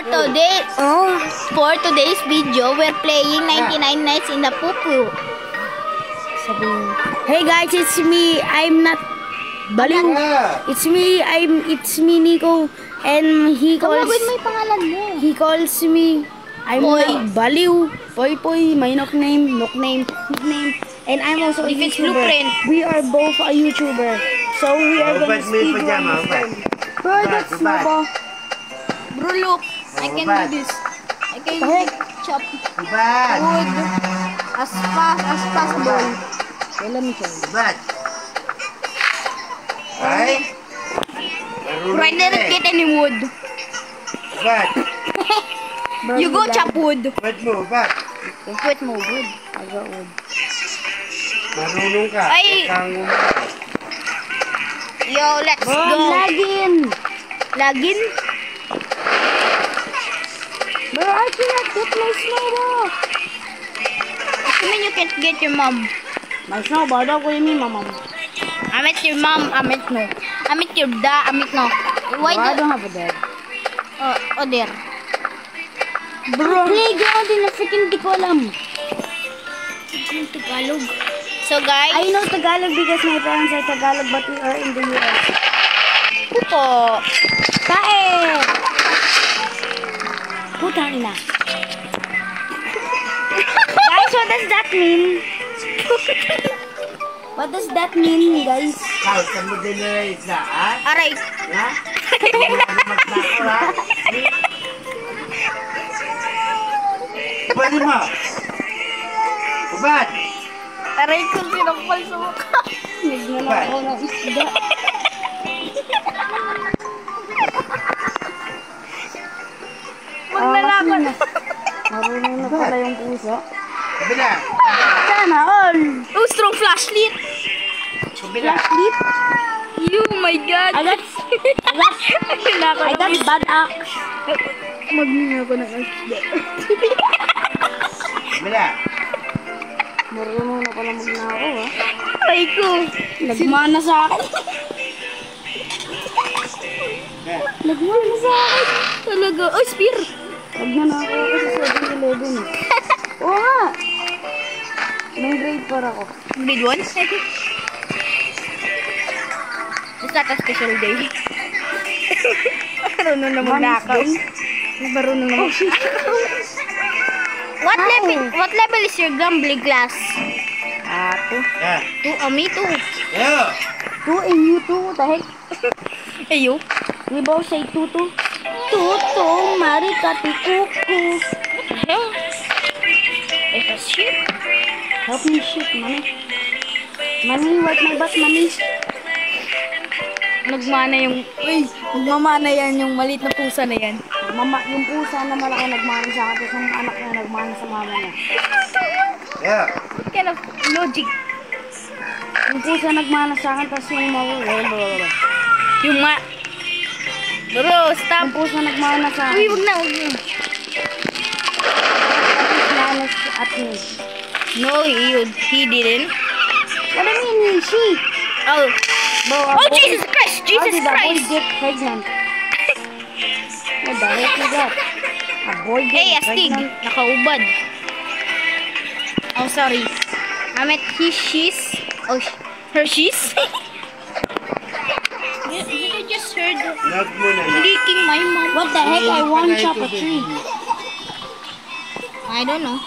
For today's video, we're playing 99 Nights in the Poo-Poo. Hey guys, it's me. I'm not Baliw. It's me Nico, and he calls me. I'm not Baliw. Poy, my nickname, and I'm also a YouTuber. We are both a YouTuber, so we are gonna speedrun this game. Bro, that's snowball. Bro, look, I can do this. I can chop wood as fast as possible. Okay, let me show you. Right, didn't get any wood. You go chop wood. Wait mo, wood. I got wood. Marunong ka. Ay! Yo, let's go. Lagin? Bro, I cannot get my snowball. What do you mean you can't get your mom? My snowball, what do you mean, my mom? I met your mom, I met no. I met your dad, I met no. Why I don't have a dad. Oh, there. Bro, playground in the freaking di ko alam. Tagalog. So guys, I know Tagalog because my parents are Tagalog, but we are in the US. Pupo. Kae! Putang ina. Guys, what does that mean? What does that mean, guys? Aray. Pwede mo. Kubad. Aray ko sinakpal sa mukha. Nagnala ako ng isda. Magnalakad. Marunong na pala yung puso. Kabila. Sana all. Oh, strong flashlight. Kabila. Flashlight. You, my God. I got bad axe. Magninga ko ng isda. Kabila. Marunong na pala magnako, ha? Aray ko. Nagmana sa akin. Nagmana sa akin. Talaga. Oh, spear. Nagnanako ako sa 7-Eleven. Oo nga. May grade para ako. Grade 1? It's not a special day. Marunong na magnakaw. Marunong na magnakaw. What level is your gambling class? 2. Yeah. 2. Me too. Yeah. 2 and you 2. What the heck? Ayo. We both say 2. Tutu, marikati kuku. Hell? It's a shit. Help me shit, money. Money, wipe my butt, money. Nagmana yung... Uy, nagmamana yan yung maliit na pusa na yan. Yung pusa na malaki nagmana sa akin, tapos yung anak niya nagmana sa mama niya. Yeah. What kind of logic? Yung pusa nagmana sa akin, tapos yung Yung Bro, stop. Yung pusa nagmana sa akin. Uy, wag na. Manas at me. No, he didn't. What do you mean, she? Oh. Bro, Jesus Christ! Jesus How did a boy Christ! get pregnant? What the heck is that? A boy Hey, get astig. pregnant? Nakaubad. Oh, sorry. I meant she's. Oh, Hershey's. Did I just heard leaking my mouth? What the heck? I one chop a tree. I don't know.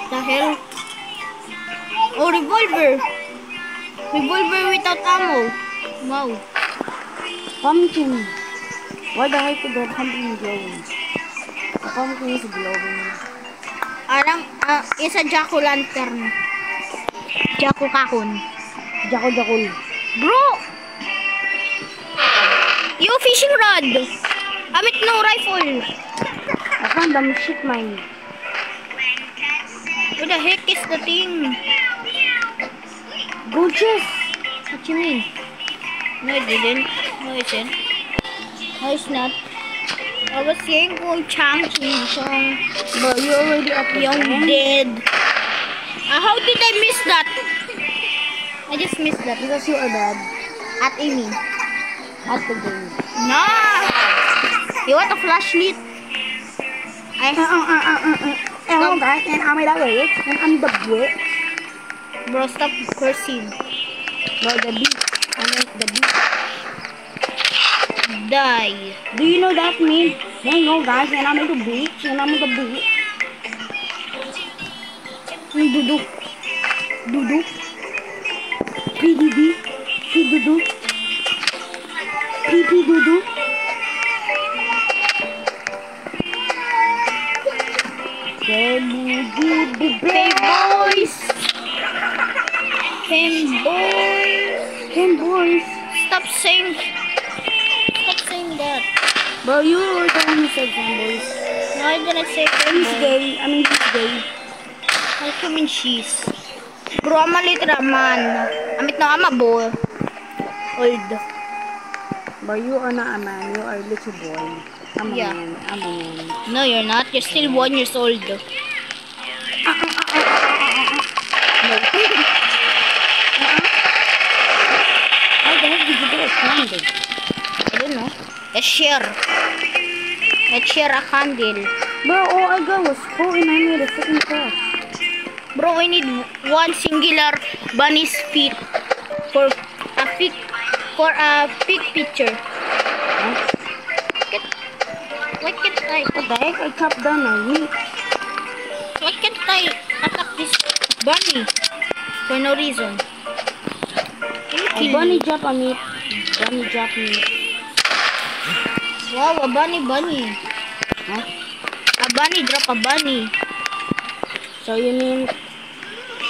The hell? Oh, revolver. Revolver without ammo. Wow. Pumpkin. Why the heck is that pumpkin glowing? The pumpkin is glowing. It's a jack-o'-lantern. Jack-o'-kakon. Jakul. Bro! You fishing rod. Amit no rifle. I found them shit mine. What the heck is the thing? Gold chest. What you mean? No, it didn't. No, it isn't. No, it's not. I was saying kung Chang-Chi song. Bro, you already up Young dead. How did I miss that? I just missed that. Because you are bad at Amy. at the game. No! You want a flashlight? Hello guys, and I'm David, and I'm the boy. Bro, stop cursing. Bro, the beat. I mean the beat. Die. Do you know that mean? No guys, and I'm in the beach, and I'm in the beach. Dudu. Dudu. PDD. P-dudu. P-dudu. Hey boys. Boys. Stop saying that. Bro, you were the one who said boys. No, I didn't say He's gay. I mean, he's gay. I mean she's. Bro, I'm a little man. Amit na I'm a boy. Old. But you are not a man. You are a little boy. I'm a Yeah. man. I'm a man. No, you're not. You're still 1 year old. No. How the heck did you get a candle? I don't know. Let's share. Let's share a candle. Bro, all I got was 4 and I made a freaking cross. Bro, we need one singular bunny's feet for a pic picture. Huh? Why can't I? What the heck? I chopped down a week. Why can't I attack this bunny for no reason? Let me A kill bunny you. drop on me. Bunny drop me. Wow, a bunny. Huh? A bunny drop a bunny. So you mean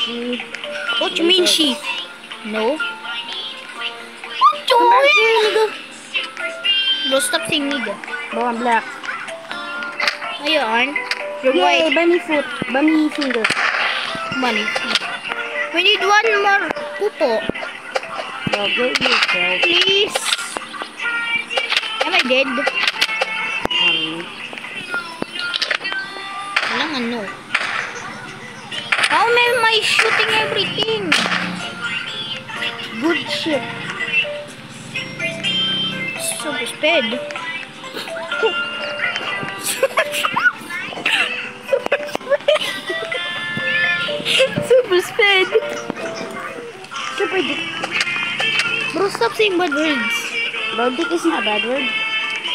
she? What you mean she? No. Come back here, nigga. Bro, stop saying nigga. Bro, I'm black. No, you aren't. You're Yay, white. bunny foot. Bunny finger. Bunny. We need one more pupo. Bro, get yourself. Please. Am I dead? Walang ano. How am I shooting everything? Good shit. Super speed. Super speed. Super dick. Bro, stop saying bad words. Bro, dick is not a bad word.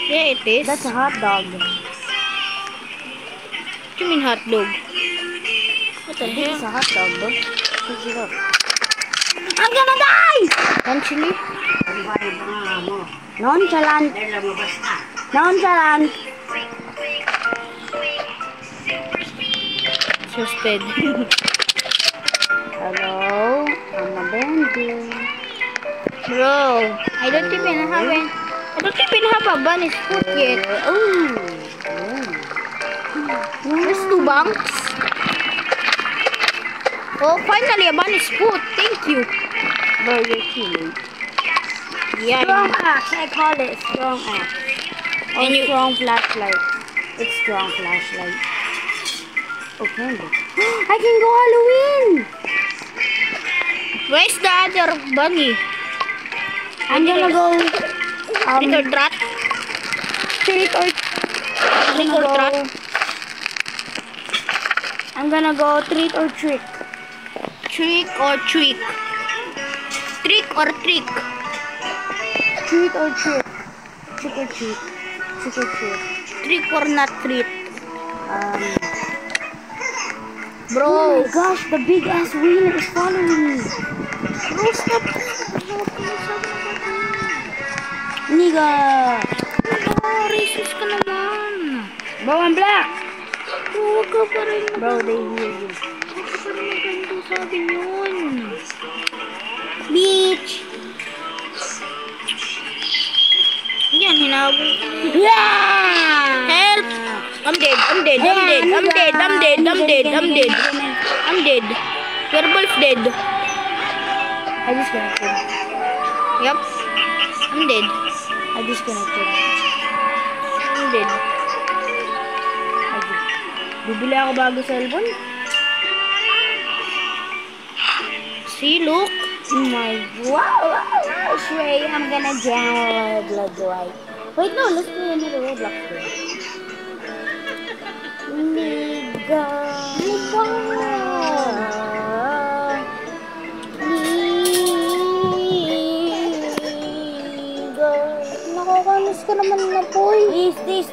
Yeah, it is. That's a hot dog. What you mean hot dog? What the Dick is hell? a hot dog, bro. Pick it up. I'm gonna die! Actually, Nonchalant. Nonchalant. so speed. Hello, I'm a bandit. Bro, I don't even have a bunny's foot yet. There's 2 banks. Oh, finally a bunny's foot. Thank you. Bro, you're too late. Yeah. Strong axe, I call it strong axe. Or And you- strong flashlight. It's strong flashlight. Okay. I can go Halloween! Where's the other bunny? I'm gonna go Trick or treat? trick or Trick or treat? I'm gonna go treat or trick. Trick or trick? Trick or trick? Treat or trick. Trick or treat. Trick or treat. Trick or not treat? Oh Bro, my gosh, the big ass wiener is following me. bro, stop. Nigga. Oh, racist ka naman. Bro, I'm black. Bro, huwag ka pa rin Bro, they hear you. Huwag ka pa rin maganda sa akin yun. Bitch. Yan, hinabol ko. Yeah. Help! I'm dead. I'm dead. We're both dead. I disconnected. Yup. I'm dead. I disconnected. I'm dead. Bibili ako bago cellphone. See, look. Oh my wow, Shrey, I'm gonna download Blood White. Wait, no, let's play another Roblox game. Liga. Liga. Liga. Nakakamiss ka naman na, boy. Is this